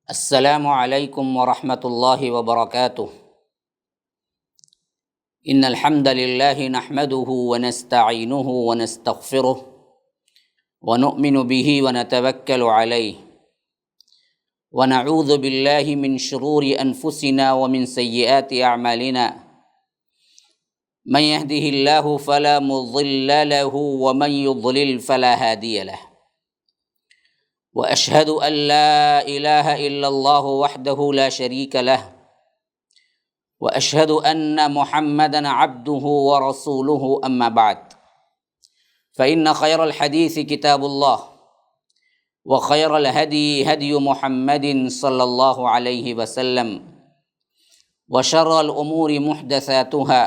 السلام علیکم ورحمۃ اللہ وبرکاتہ۔ ان الحمد للہ نحمده ونستعینه ونستغفره ونؤمن به ونتوکل علیہ ونعوذ باللہ من شرور انفسنا ومن سیئات اعمالنا من يهده اللہ فلا مضل له ومن يضلل فلا هادی له واشهد ان لا الہ الا اللہ وحدہ لا شریک له واشهد ان محمدا عبده ورسوله اما بعد فان خیر الحدیث کتاب اللہ وخیر الهدی هدی محمد صلی اللہ علیہ وسلم وشر الامور محدثاتها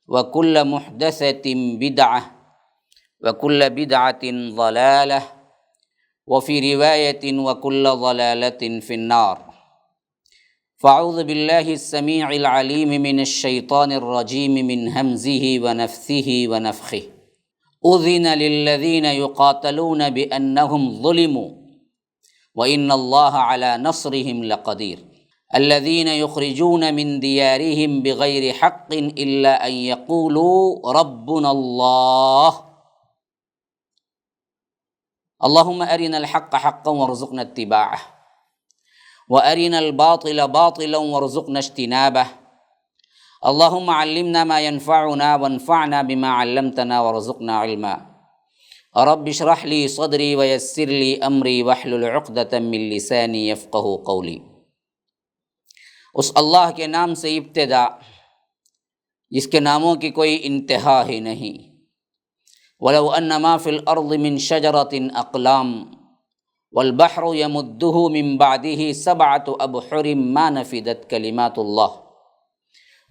وكل محدثة بدعة وكل بدعة ضلالة وفي رواية وكل ضلالة في النار فاعوذ بالله السميع العليم من الشيطان الرجيم من همزه ونفثه ونفخه أذن للذين يقاتلون بأنهم ظلموا وإن الله على نصرهم لقدير الذين يخرجون من ديارهم بغير حق إلا أن يقولوا ربنا الله اللهم أرنا الحق حقا وارزقنا اتباعه وأرنا الباطل باطلا وارزقنا اجتنابه اللهم علمنا ما ينفعنا وانفعنا بما علمتنا وارزقنا علما رب اشرح لي صدري ويسر لي أمري واحلل عقدة من لساني يفقهوا قولي۔ اس اللہ کے نام سے ابتدا جس کے ناموں کی کوئی انتہا ہی نہیں۔ وَلَوْ أَنَّ مَا فِي الْأَرْضِ مِن شَجَرَةٍ أَقْلَامٌ وَالْبَحْرُ يَمُدُّهُ مِن بَعْدِهِ سَبْعَةُ أَبْحُرٍ مَا نَفِدَتْ كَلِمَاتُ اللَّهِ۔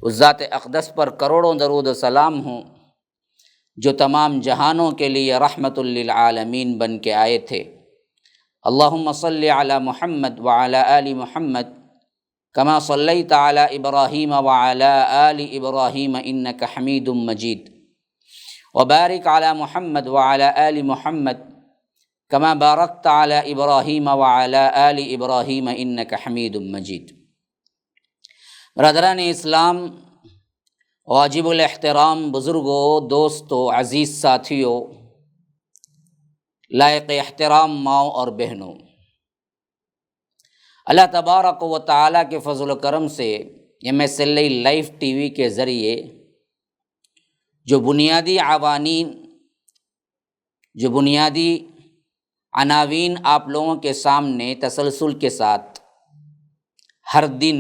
اس ذات اقدس پر کروڑوں درود و سلام ہوں جو تمام جہانوں کے لیے رحمت للعالمین بن کے آئے تھے۔ اللہم صلی علی محمد وعلی آل محمد کما صلیت علی ابراہیم وعلی آل ابراہیم انک حمید مجید وبارک علی محمد وعلی آل محمد کما بارکت علی ابراہیم وعلی آل ابراہیم انک حمید مجید۔ برادران اسلام، واجب الاحترام بزرگوں، دوستوں، عزیز ساتھیوں، لائق احترام ماؤں اور بہنوں، اللہ تبارک و تعالیٰ کے فضل و کرم سے MSLI لائف ٹی وی کے ذریعے جو بنیادی عناوین آپ لوگوں کے سامنے تسلسل کے ساتھ ہر دن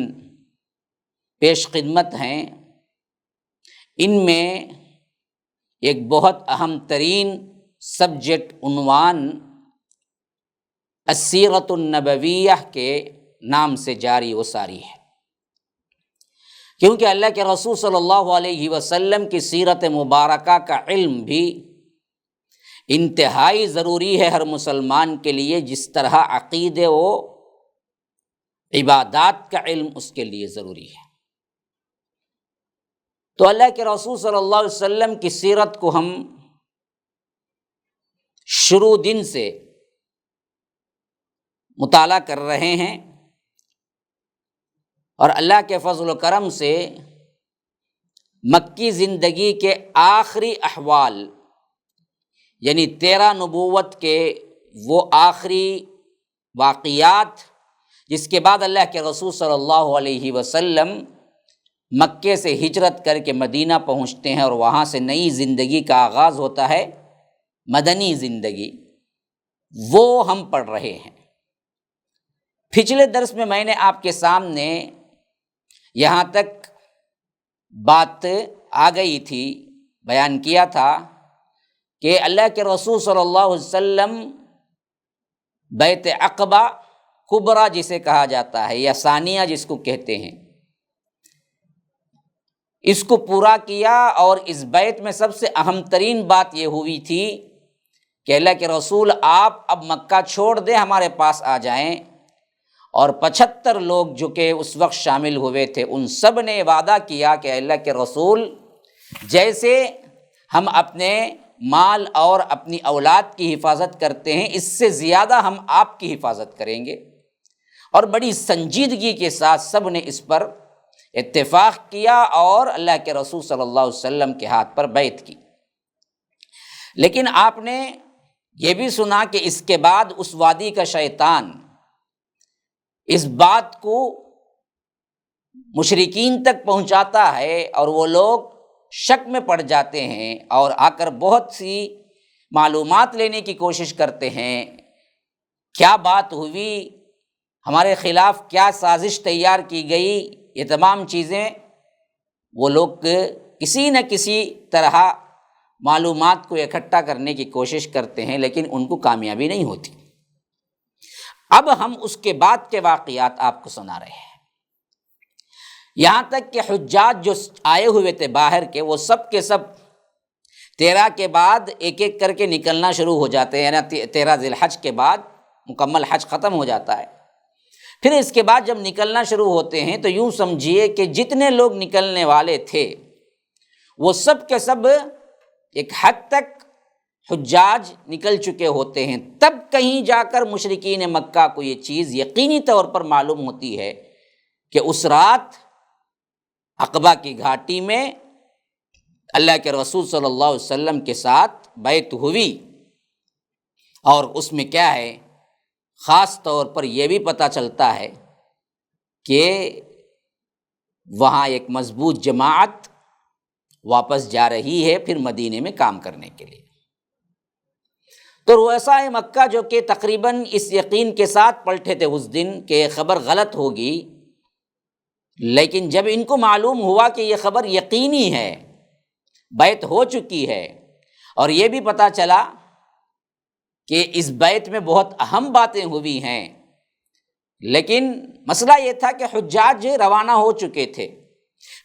پیش خدمت ہیں، ان میں ایک بہت اہم ترین سبجیکٹ عنوان السیرۃ النبویہ کے نام سے جاری و ساری ہے، کیونکہ اللہ کے رسول صلی اللہ علیہ وسلم کی سیرت مبارکہ کا علم بھی انتہائی ضروری ہے ہر مسلمان کے لیے، جس طرح عقیدے و عبادات کا علم اس کے لیے ضروری ہے۔ تو اللہ کے رسول صلی اللہ علیہ وسلم کی سیرت کو ہم شروع دن سے مطالعہ کر رہے ہیں، اور اللہ کے فضل و کرم سے مکی زندگی کے آخری احوال، یعنی 13 نبوت کے وہ آخری واقعات جس کے بعد اللہ کے رسول صلی اللہ علیہ وسلم مکے سے ہجرت کر کے مدینہ پہنچتے ہیں اور وہاں سے نئی زندگی کا آغاز ہوتا ہے، مدنی زندگی، وہ ہم پڑھ رہے ہیں۔ پچھلے درس میں میں نے آپ کے سامنے یہاں تک بات آ گئی تھی، بیان کیا تھا کہ اللہ کے رسول صلی اللہ علیہ وسلم بیعت عقبہ کبریٰ جسے کہا جاتا ہے یا ثانیہ جس کو کہتے ہیں، اس کو پورا کیا، اور اس بیعت میں سب سے اہم ترین بات یہ ہوئی تھی کہ اللہ کے رسول آپ اب مکہ چھوڑ دیں، ہمارے پاس آ جائیں، اور 75 لوگ جو کہ اس وقت شامل ہوئے تھے ان سب نے وعدہ کیا کہ اللہ کے رسول جیسے ہم اپنے مال اور اپنی اولاد کی حفاظت کرتے ہیں، اس سے زیادہ ہم آپ کی حفاظت کریں گے، اور بڑی سنجیدگی کے ساتھ سب نے اس پر اتفاق کیا اور اللہ کے رسول صلی اللہ علیہ وسلم کے ہاتھ پر بیعت کی۔ لیکن آپ نے یہ بھی سنا کہ اس کے بعد اس وادی کا شیطان اس بات کو مشرکین تک پہنچاتا ہے اور وہ لوگ شک میں پڑ جاتے ہیں اور آ کر بہت سی معلومات لینے کی کوشش کرتے ہیں، کیا بات ہوئی، ہمارے خلاف کیا سازش تیار کی گئی، یہ تمام چیزیں وہ لوگ کسی نہ کسی طرح معلومات کو اکٹھا کرنے کی کوشش کرتے ہیں، لیکن ان کو کامیابی نہیں ہوتی۔ اب ہم اس کے بعد کے واقعات آپ کو سنا رہے ہیں، یہاں تک کہ حجاج جو آئے ہوئے تھے باہر کے، وہ سب کے سب 13 کے بعد ایک ایک کر کے نکلنا شروع ہو جاتے ہیں، یعنی 13 ذی الحج کے بعد مکمل حج ختم ہو جاتا ہے۔ پھر اس کے بعد جب نکلنا شروع ہوتے ہیں تو یوں سمجھیے کہ جتنے لوگ نکلنے والے تھے وہ سب کے سب ایک حد تک حجاج نکل چکے ہوتے ہیں، تب کہیں جا کر مشرکین مکہ کو یہ چیز یقینی طور پر معلوم ہوتی ہے کہ اس رات عقبہ کی گھاٹی میں اللہ کے رسول صلی اللہ علیہ وسلم کے ساتھ بیعت ہوئی، اور اس میں کیا ہے، خاص طور پر یہ بھی پتہ چلتا ہے کہ وہاں ایک مضبوط جماعت واپس جا رہی ہے پھر مدینے میں کام کرنے کے لیے۔ تو رؤسائے مکہ جو کہ تقریباً اس یقین کے ساتھ پلٹے تھے اس دن کہ یہ خبر غلط ہوگی، لیکن جب ان کو معلوم ہوا کہ یہ خبر یقینی ہے، بیعت ہو چکی ہے، اور یہ بھی پتہ چلا کہ اس بیعت میں بہت اہم باتیں ہوئی ہیں، لیکن مسئلہ یہ تھا کہ حجاج روانہ ہو چکے تھے،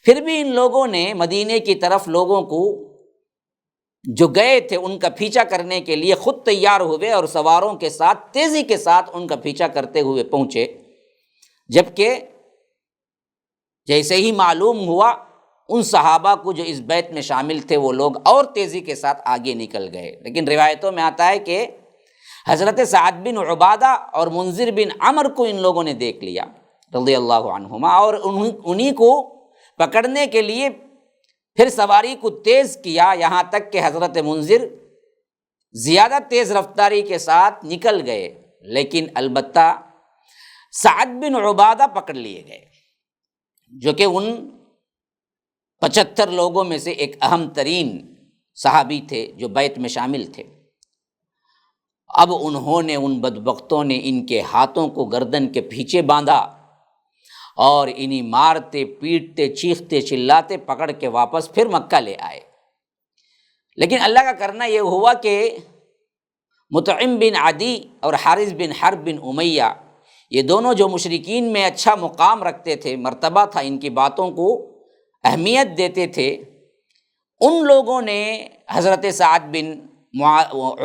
پھر بھی ان لوگوں نے مدینے کی طرف لوگوں کو جو گئے تھے ان کا پیچھا کرنے کے لیے خود تیار ہوئے اور سواروں کے ساتھ تیزی کے ساتھ ان کا پیچھا کرتے ہوئے پہنچے، جبکہ جیسے ہی معلوم ہوا ان صحابہ کو جو اس بیعت میں شامل تھے وہ لوگ اور تیزی کے ساتھ آگے نکل گئے۔ لیکن روایتوں میں آتا ہے کہ حضرت سعد بن عبادہ اور منذر بن عمر کو ان لوگوں نے دیکھ لیا رضی اللہ عنہما، اور انہی کو پکڑنے کے لیے پھر سواری کو تیز کیا، یہاں تک کہ حضرت منذر زیادہ تیز رفتاری کے ساتھ نکل گئے، لیکن البتہ سعد بن عبادہ پکڑ لیے گئے، جو کہ ان 75 لوگوں میں سے ایک اہم ترین صحابی تھے جو بیعت میں شامل تھے۔ اب انہوں نے، ان بدبختوں نے ان کے ہاتھوں کو گردن کے پیچھے باندھا اور انہیں مارتے پیٹتے چیختے چلاتے پکڑ کے واپس پھر مکہ لے آئے۔ لیکن اللہ کا کرنا یہ ہوا کہ مطعم بن عدی اور حارث بن حرب بن امیہ، یہ دونوں جو مشرکین میں اچھا مقام رکھتے تھے، مرتبہ تھا، ان کی باتوں کو اہمیت دیتے تھے، ان لوگوں نے حضرت سعد بن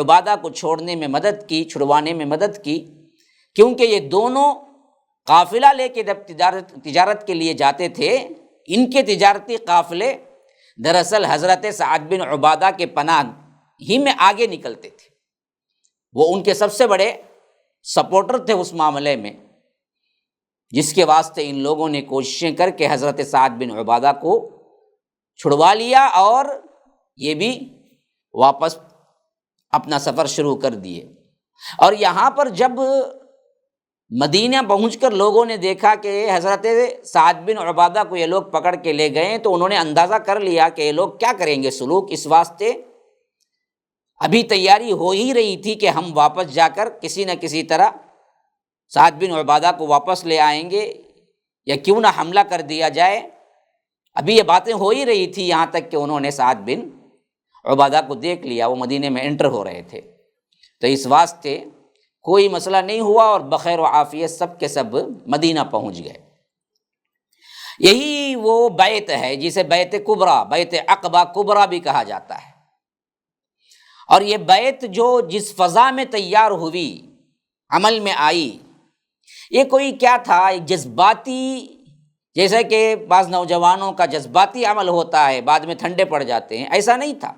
عبادہ کو چھوڑنے میں مدد کی، چھڑوانے میں مدد کی، کیونکہ یہ دونوں قافلہ لے کے جب تجارت کے لیے جاتے تھے، ان کے تجارتی قافلے دراصل حضرت سعد بن عبادہ کے پناہ ہی میں آگے نکلتے تھے، وہ ان کے سب سے بڑے سپورٹر تھے اس معاملے میں، جس کے واسطے ان لوگوں نے کوششیں کر کے حضرت سعد بن عبادہ کو چھڑوا لیا اور یہ بھی واپس اپنا سفر شروع کر دیے۔ اور یہاں پر جب مدینہ پہنچ کر لوگوں نے دیکھا کہ حضرت سعد بن عبادہ کو یہ لوگ پکڑ کے لے گئے، تو انہوں نے اندازہ کر لیا کہ یہ لوگ کیا کریں گے سلوک، اس واسطے ابھی تیاری ہو ہی رہی تھی کہ ہم واپس جا کر کسی نہ کسی طرح سعد بن عبادہ کو واپس لے آئیں گے، یا کیوں نہ حملہ کر دیا جائے، ابھی یہ باتیں ہو ہی رہی تھی، یہاں تک کہ انہوں نے سعد بن عبادہ کو دیکھ لیا، وہ مدینے میں انٹر ہو رہے تھے، تو اس واسطے کوئی مسئلہ نہیں ہوا اور بخیر و عافیت سب کے سب مدینہ پہنچ گئے۔ یہی وہ بیعت ہے جسے بیعت کبریٰ، بیعت عقبہ کبریٰ بھی کہا جاتا ہے۔ اور یہ بیعت جو جس فضا میں تیار ہوئی، عمل میں آئی، یہ کوئی کیا تھا، ایک جذباتی، جیسے کہ بعض نوجوانوں کا جذباتی عمل ہوتا ہے بعد میں ٹھنڈے پڑ جاتے ہیں، ایسا نہیں تھا،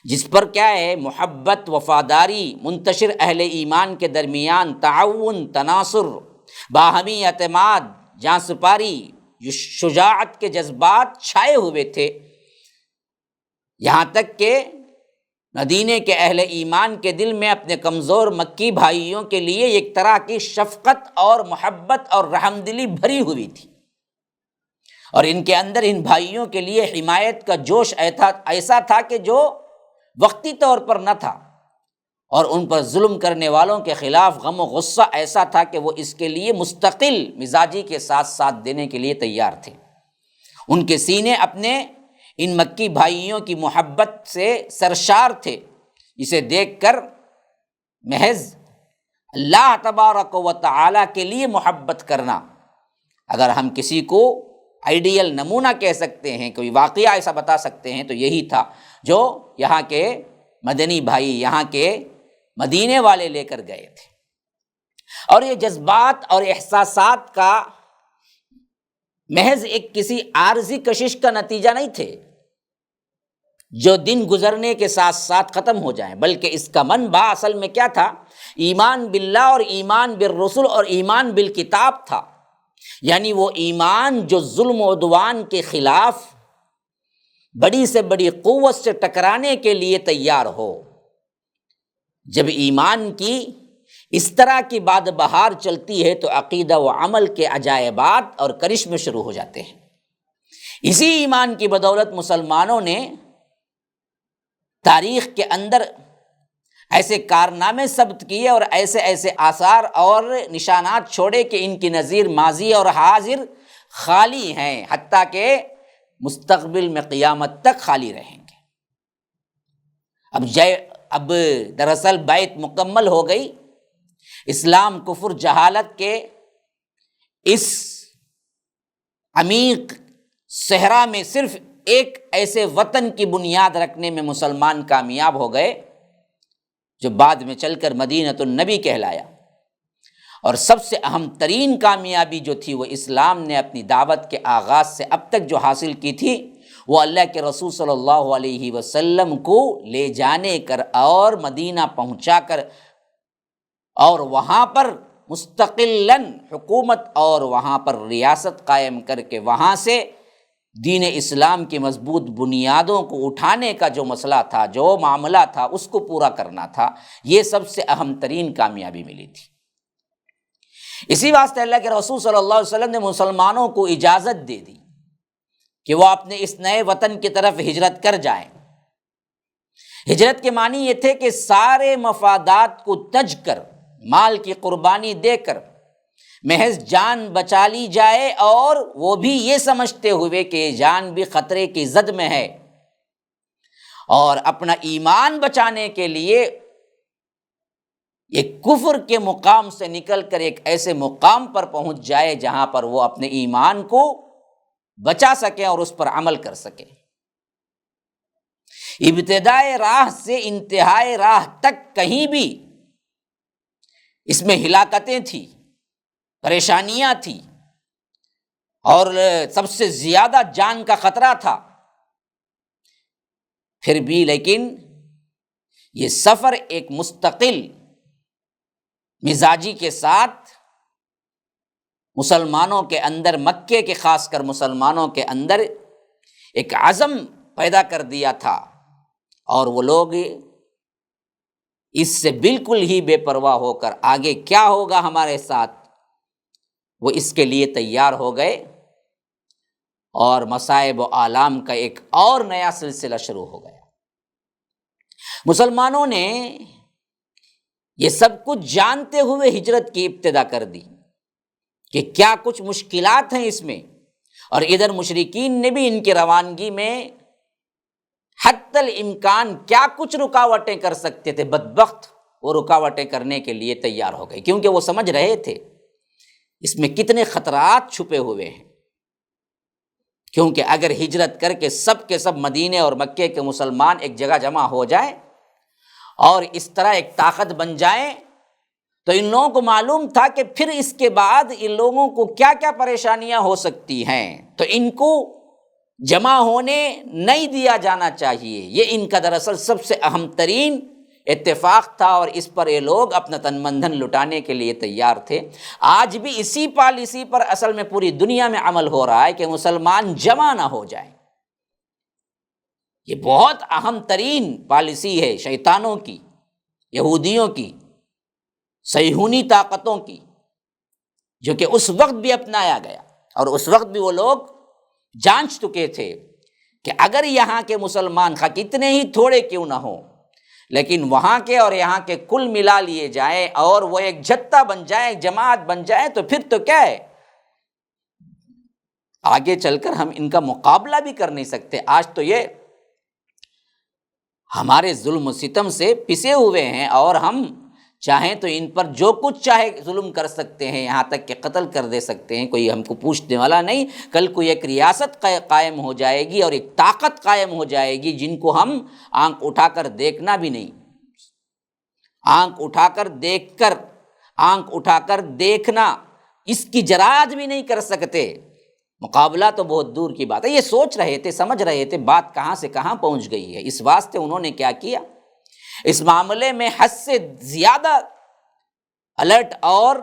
جس پر کیا ہے محبت، وفاداری، منتشر اہل ایمان کے درمیان تعاون، تناصر باہمی اعتماد، جاں سپاری، شجاعت کے جذبات چھائے ہوئے تھے، یہاں تک کہ مدینے کے اہل ایمان کے دل میں اپنے کمزور مکی بھائیوں کے لیے ایک طرح کی شفقت اور محبت اور رحم دلی بھری ہوئی تھی، اور ان کے اندر ان بھائیوں کے لیے حمایت کا جوش ایسا تھا کہ جو وقتی طور پر نہ تھا، اور ان پر ظلم کرنے والوں کے خلاف غم و غصہ ایسا تھا کہ وہ اس کے لیے مستقل مزاجی کے ساتھ دینے کے لیے تیار تھے۔ ان کے سینے اپنے ان مکی بھائیوں کی محبت سے سرشار تھے، جسے دیکھ کر محض اللہ تبارک و تعالیٰ کے لیے محبت کرنا، اگر ہم کسی کو آئیڈیل نمونہ کہہ سکتے ہیں، کوئی واقعہ ایسا بتا سکتے ہیں، تو یہی تھا جو یہاں کے مدنی بھائی، یہاں کے مدینے والے لے کر گئے تھے۔ اور یہ جذبات اور احساسات کا محض ایک کسی عارضی کشش کا نتیجہ نہیں تھے جو دن گزرنے کے ساتھ ساتھ ختم ہو جائیں، بلکہ اس کا منبع اصل میں کیا تھا؟ ایمان باللہ اور ایمان بالرسل اور ایمان بالکتاب تھا، یعنی وہ ایمان جو ظلم و عدوان کے خلاف بڑی سے بڑی قوت سے ٹکرانے کے لیے تیار ہو۔ جب ایمان کی اس طرح کی باد بہار چلتی ہے تو عقیدہ و عمل کے عجائبات اور کرشمے شروع ہو جاتے ہیں۔ اسی ایمان کی بدولت مسلمانوں نے تاریخ کے اندر ایسے کارنامے ثبت کیے اور ایسے ایسے آثار اور نشانات چھوڑے کہ ان کی نظیر ماضی اور حاضر خالی ہیں، حتیٰ کہ مستقبل میں قیامت تک خالی رہیں گے۔ اب دراصل بیت مکمل ہو گئی، اسلام کفر جہالت کے اس عمیق صحرا میں صرف ایک ایسے وطن کی بنیاد رکھنے میں مسلمان کامیاب ہو گئے جو بعد میں چل کر مدینۃ النبی کہلایا، اور سب سے اہم ترین کامیابی جو تھی وہ اسلام نے اپنی دعوت کے آغاز سے اب تک جو حاصل کی تھی وہ اللہ کے رسول صلی اللہ علیہ وسلم کو لے جانے کر اور مدینہ پہنچا کر اور وہاں پر مستقلاً حکومت اور وہاں پر ریاست قائم کر کے وہاں سے دین اسلام کی مضبوط بنیادوں کو اٹھانے کا جو مسئلہ تھا، جو معاملہ تھا، اس کو پورا کرنا تھا۔ یہ سب سے اہم ترین کامیابی ملی تھی۔ اسی واسطے اللہ کے رسول صلی اللہ علیہ وسلم نے مسلمانوں کو اجازت دے دی کہ وہ اپنے اس نئے وطن کی طرف ہجرت کر جائیں۔ ہجرت کے معنی یہ تھے کہ سارے مفادات کو تج کر، مال کی قربانی دے کر محض جان بچا لی جائے، اور وہ بھی یہ سمجھتے ہوئے کہ یہ جان بھی خطرے کی زد میں ہے، اور اپنا ایمان بچانے کے لیے ایک کفر کے مقام سے نکل کر ایک ایسے مقام پر پہنچ جائے جہاں پر وہ اپنے ایمان کو بچا سکیں اور اس پر عمل کر سکیں۔ ابتدائے راہ سے انتہائے راہ تک کہیں بھی اس میں ہلاکتیں تھیں، پریشانیاں تھیں، اور سب سے زیادہ جان کا خطرہ تھا، پھر بھی لیکن یہ سفر ایک مستقل مزاجی کے ساتھ مسلمانوں کے اندر، مکے کے خاص کر مسلمانوں کے اندر ایک عزم پیدا کر دیا تھا، اور وہ لوگ اس سے بالکل ہی بے پرواہ ہو کر آگے کیا ہوگا ہمارے ساتھ، وہ اس کے لیے تیار ہو گئے، اور مصائب و آلام کا ایک اور نیا سلسلہ شروع ہو گیا۔ مسلمانوں نے یہ سب کچھ جانتے ہوئے ہجرت کی ابتدا کر دی کہ کیا کچھ مشکلات ہیں اس میں، اور ادھر مشرکین نے بھی ان کی روانگی میں حتی الامکان کیا کچھ رکاوٹیں کر سکتے تھے، بدبخت وہ رکاوٹیں کرنے کے لیے تیار ہو گئے، کیونکہ وہ سمجھ رہے تھے اس میں کتنے خطرات چھپے ہوئے ہیں، کیونکہ اگر ہجرت کر کے سب کے سب مدینے اور مکے کے مسلمان ایک جگہ جمع ہو جائیں اور اس طرح ایک طاقت بن جائیں تو ان لوگوں کو معلوم تھا کہ پھر اس کے بعد ان لوگوں کو کیا کیا پریشانیاں ہو سکتی ہیں، تو ان کو جمع ہونے نہیں دیا جانا چاہیے۔ یہ ان کا دراصل سب سے اہم ترین اتفاق تھا اور اس پر یہ لوگ اپنا تن من دھن لٹانے کے لیے تیار تھے۔ آج بھی اسی پالیسی پر اصل میں پوری دنیا میں عمل ہو رہا ہے کہ مسلمان جمع نہ ہو جائیں۔ یہ بہت اہم ترین پالیسی ہے شیطانوں کی، یہودیوں کی، صہیونی طاقتوں کی، جو کہ اس وقت بھی اپنایا گیا، اور اس وقت بھی وہ لوگ جانچ چکے تھے کہ اگر یہاں کے مسلمان خواہ کتنے ہی تھوڑے کیوں نہ ہوں، لیکن وہاں کے اور یہاں کے کل ملا لیے جائیں اور وہ ایک جتھا بن جائے، جماعت بن جائے، تو پھر تو کیا ہے، آگے چل کر ہم ان کا مقابلہ بھی کر نہیں سکتے۔ آج تو یہ ہمارے ظلم و ستم سے پسے ہوئے ہیں، اور ہم چاہیں تو ان پر جو کچھ چاہے ظلم کر سکتے ہیں، یہاں تک کہ قتل کر دے سکتے ہیں، کوئی ہم کو پوچھنے والا نہیں۔ کل کوئی ایک ریاست قائم ہو جائے گی اور ایک طاقت قائم ہو جائے گی جن کو ہم آنکھ اٹھا کر دیکھنا بھی نہیں، آنکھ اٹھا کر دیکھ کر، آنکھ اٹھا کر دیکھنا اس کی جرات بھی نہیں کر سکتے۔ مقابلہ تو بہت دور کی بات ہے۔ یہ سوچ رہے تھے، سمجھ رہے تھے بات کہاں سے کہاں پہنچ گئی ہے، اس واسطے انہوں نے کیا کیا، اس معاملے میں حد سے زیادہ الرٹ اور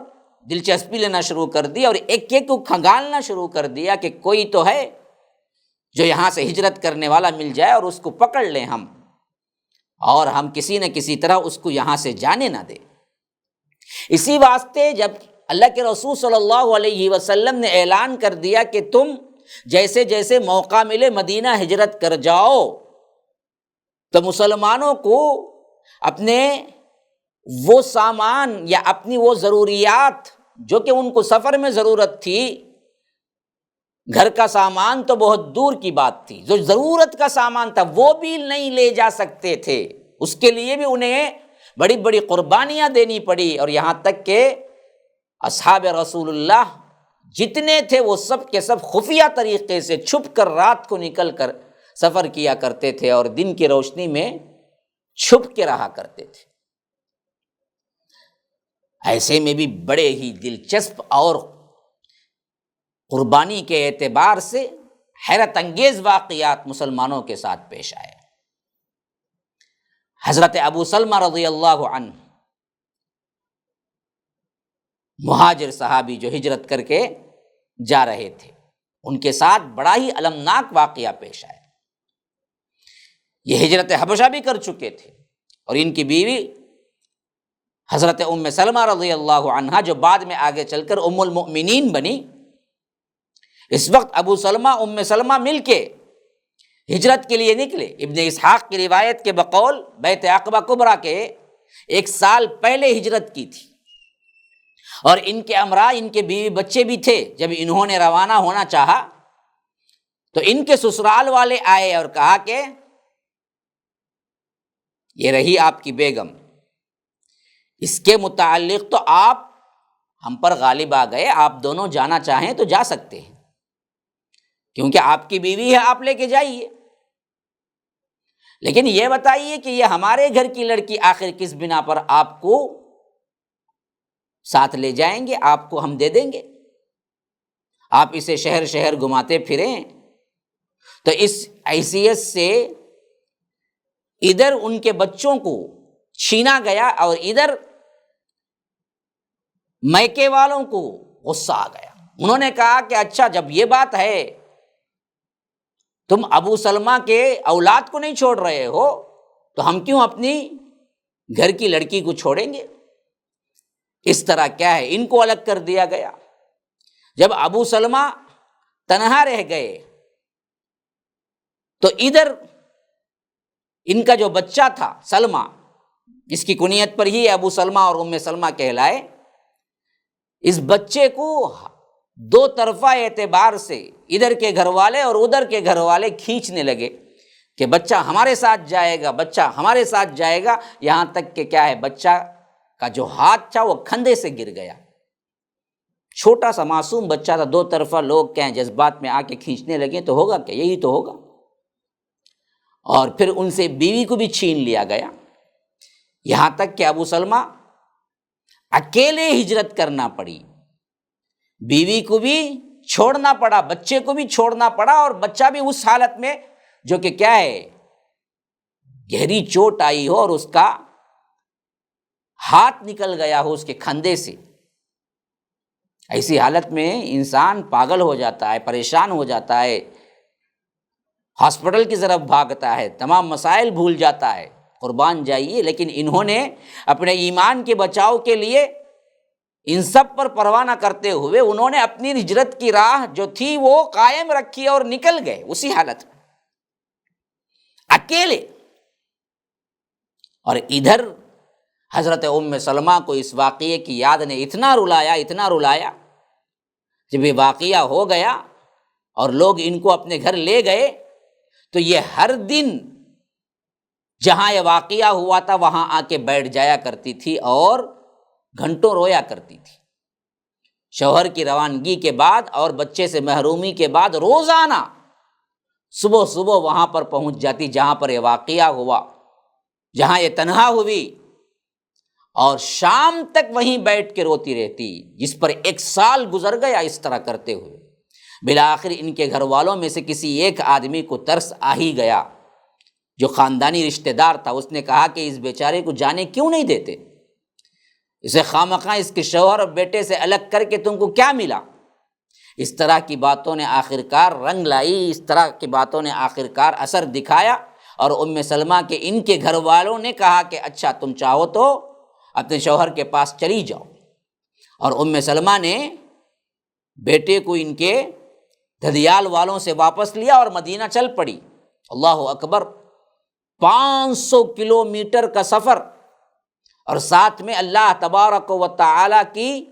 دلچسپی لینا شروع کر دی، اور ایک ایک کو کھنگالنا شروع کر دیا کہ کوئی تو ہے جو یہاں سے ہجرت کرنے والا مل جائے اور اس کو پکڑ لیں ہم، اور ہم کسی نہ کسی طرح اس کو یہاں سے جانے نہ دیں۔ اسی واسطے جب اللہ کے رسول صلی اللہ علیہ وسلم نے اعلان کر دیا کہ تم جیسے جیسے موقع ملے مدینہ ہجرت کر جاؤ، تو مسلمانوں کو اپنے وہ سامان یا اپنی وہ ضروریات جو کہ ان کو سفر میں ضرورت تھی، گھر کا سامان تو بہت دور کی بات تھی، جو ضرورت کا سامان تھا وہ بھی نہیں لے جا سکتے تھے، اس کے لیے بھی انہیں بڑی بڑی قربانیاں دینی پڑی، اور یہاں تک کہ اصحاب رسول اللہ جتنے تھے وہ سب کے سب خفیہ طریقے سے چھپ کر رات کو نکل کر سفر کیا کرتے تھے اور دن کی روشنی میں چھپ کے رہا کرتے تھے۔ ایسے میں بھی بڑے ہی دلچسپ اور قربانی کے اعتبار سے حیرت انگیز واقعات مسلمانوں کے ساتھ پیش آئے۔ حضرت ابو سلمہ رضی اللہ عنہ، مہاجر صحابی جو ہجرت کر کے جا رہے تھے، ان کے ساتھ بڑا ہی المناک واقعہ پیش آیا۔ یہ ہجرت حبشہ بھی کر چکے تھے، اور ان کی بیوی حضرت ام سلمہ رضی اللہ عنہا جو بعد میں آگے چل کر ام المؤمنین بنی، اس وقت ابو سلمہ ام سلمہ مل کے ہجرت کے لیے نکلے۔ ابن اسحاق کی روایت کے بقول بیعت عقبہ کبریٰ کے 1 سال پہلے ہجرت کی تھی، اور ان کے امراء، ان کے بیوی بچے بھی تھے۔ جب انہوں نے روانہ ہونا چاہا تو ان کے سسرال والے آئے اور کہا کہ یہ رہی آپ کی بیگم، اس کے متعلق تو آپ ہم پر غالب آ گئے، آپ دونوں جانا چاہیں تو جا سکتے ہیں، کیونکہ آپ کی بیوی ہے، آپ لے کے جائیے، لیکن یہ بتائیے کہ یہ ہمارے گھر کی لڑکی آخر کس بنا پر آپ کو ساتھ لے جائیں گے، آپ کو ہم دے دیں گے، آپ اسے شہر شہر گھماتے پھریں۔ تو اس حیثیت سے ادھر ان کے بچوں کو چھینا گیا اور ادھر میکے والوں کو غصہ آ گیا۔ انہوں نے کہا کہ اچھا جب یہ بات ہے، تم ابو سلمہ کے اولاد کو نہیں چھوڑ رہے ہو تو ہم کیوں اپنی گھر کی لڑکی کو چھوڑیں گے؟ اس طرح کیا ہے، ان کو الگ کر دیا گیا۔ جب ابو سلمہ تنہا رہ گئے تو ادھر ان کا جو بچہ تھا سلمہ، جس کی کنیت پر ہی ابو سلمہ اور ام سلمہ کہلائے، اس بچے کو 2 طرفہ اعتبار سے ادھر کے گھر والے اور ادھر کے گھر والے کھینچنے لگے کہ بچہ ہمارے ساتھ جائے گا، بچہ ہمارے ساتھ جائے گا، یہاں تک کہ کیا ہے، بچہ کا جو ہاتھ تھا وہ کھندے سے گر گیا۔ چھوٹا سا معصوم بچہ تھا، 2 طرفہ لوگ کہیں جذبات میں آ کے کھینچنے لگے تو ہوگا کہ یہی تو ہوگا۔ اور پھر ان سے بیوی کو بھی چھین لیا گیا، یہاں تک کہ ابو سلمہ اکیلے ہجرت کرنا پڑی، بیوی کو بھی چھوڑنا پڑا، بچے کو بھی چھوڑنا پڑا، اور بچہ بھی اس حالت میں جو کہ کیا ہے، گہری چوٹ آئی ہو اور اس کا ہاتھ نکل گیا ہو اس کے کھندے سے۔ ایسی حالت میں انسان پاگل ہو جاتا ہے، پریشان ہو جاتا ہے، ہاسپٹل کی طرف بھاگتا ہے، تمام مسائل بھول جاتا ہے، قربان جائیے۔ لیکن انہوں نے اپنے ایمان کے بچاؤ کے لیے ان سب پر پرواہ نہ کرتے ہوئے انہوں نے اپنی ہجرت کی راہ جو تھی وہ قائم رکھی اور نکل گئے اسی حالت میں اکیلے۔ اور ادھر حضرت ام سلمہ کو اس واقعے کی یاد نے اتنا رلایا، جب یہ واقعہ ہو گیا اور لوگ ان کو اپنے گھر لے گئے تو یہ ہر دن جہاں یہ واقعہ ہوا تھا وہاں آ کے بیٹھ جایا کرتی تھی اور گھنٹوں رویا کرتی تھی۔ شوہر کی روانگی کے بعد اور بچے سے محرومی کے بعد روزانہ صبح وہاں پر پہنچ جاتی جہاں پر یہ واقعہ ہوا، جہاں یہ تنہا ہوئی، اور شام تک وہیں بیٹھ کے روتی رہتی، جس پر 1 سال گزر گیا اس طرح کرتے ہوئے۔ بالآخر ان کے گھر والوں میں سے کسی ایک آدمی کو ترس آ ہی گیا، جو خاندانی رشتہ دار تھا۔ اس نے کہا کہ اس بیچارے کو جانے کیوں نہیں دیتے، اسے خامخواہ اس کے شوہر اور بیٹے سے الگ کر کے تم کو کیا ملا؟ اس طرح کی باتوں نے آخرکار رنگ لائی، اس طرح کی باتوں نے آخرکار اثر دکھایا، اور ام سلمہ کے ان کے گھر والوں نے کہا کہ اچھا تم چاہو تو اپنے شوہر کے پاس چلی جاؤ۔ اور ام سلمہ نے بیٹے کو ان کے دھدیال والوں سے واپس لیا اور مدینہ چل پڑی۔ اللہ اکبر، 500 کلومیٹر کا سفر، اور ساتھ میں اللہ تبارک و تعالی کی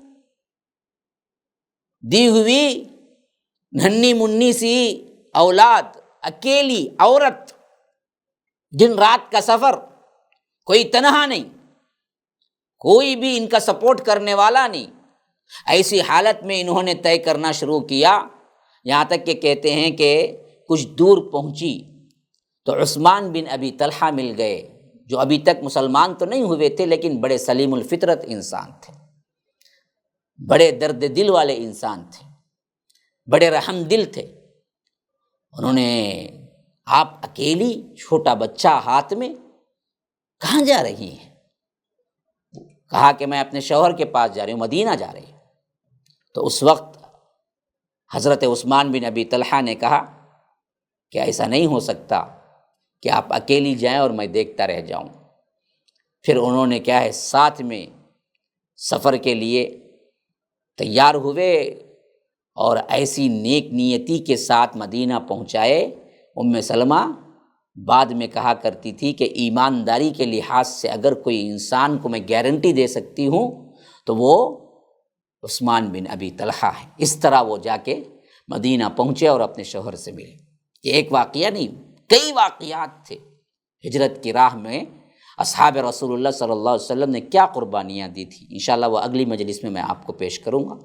دی ہوئی ننھی منی سی اولاد، اکیلی عورت، دن رات کا سفر، کوئی تنہا نہیں، کوئی بھی ان کا سپورٹ کرنے والا نہیں۔ ایسی حالت میں انہوں نے طے کرنا شروع کیا، یہاں تک کہ کہتے ہیں کہ کچھ دور پہنچی تو عثمان بن ابی طلحہ مل گئے، جو ابھی تک مسلمان تو نہیں ہوئے تھے لیکن بڑے سلیم الفطرت انسان تھے، بڑے درد دل والے انسان تھے، بڑے رحم دل تھے۔ انہوں نے، آپ اکیلی، چھوٹا بچہ ہاتھ میں، کہاں جا رہی ہیں؟ کہا کہ میں اپنے شوہر کے پاس جا رہی ہوں، مدینہ جا رہی ہوں۔ تو اس وقت حضرت عثمان بن ابی طلحہ نے کہا کہ ایسا نہیں ہو سکتا کہ آپ اکیلی جائیں اور میں دیکھتا رہ جاؤں۔ پھر انہوں نے کیا ہے، ساتھ میں سفر کے لیے تیار ہوئے اور ایسی نیک نیتی کے ساتھ مدینہ پہنچائے۔ ام سلمہ بعد میں کہا کرتی تھی کہ ایمانداری کے لحاظ سے اگر کوئی انسان کو میں گارنٹی دے سکتی ہوں تو وہ عثمان بن ابی طلحہ ہے۔ اس طرح وہ جا کے مدینہ پہنچے اور اپنے شوہر سے ملے۔ یہ ایک واقعہ نہیں، کئی واقعات تھے ہجرت کی راہ میں۔ اصحاب رسول اللہ صلی اللہ علیہ وسلم نے کیا قربانیاں دی تھی، انشاءاللہ وہ اگلی مجلس میں آپ کو پیش کروں گا۔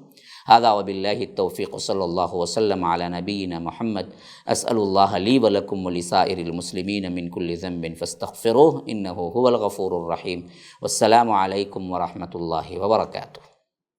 ھذا وباللہ التوفیق، صلی اللہ وسلم علی نبینا محمد۔ اسأل اللہ لی ولکم ولسائر المسلمین من کل ذنب فاستغفروہ انہ هو الغفور الرحیم۔ والسلام علیکم ورحمۃ اللہ وبرکاتہ۔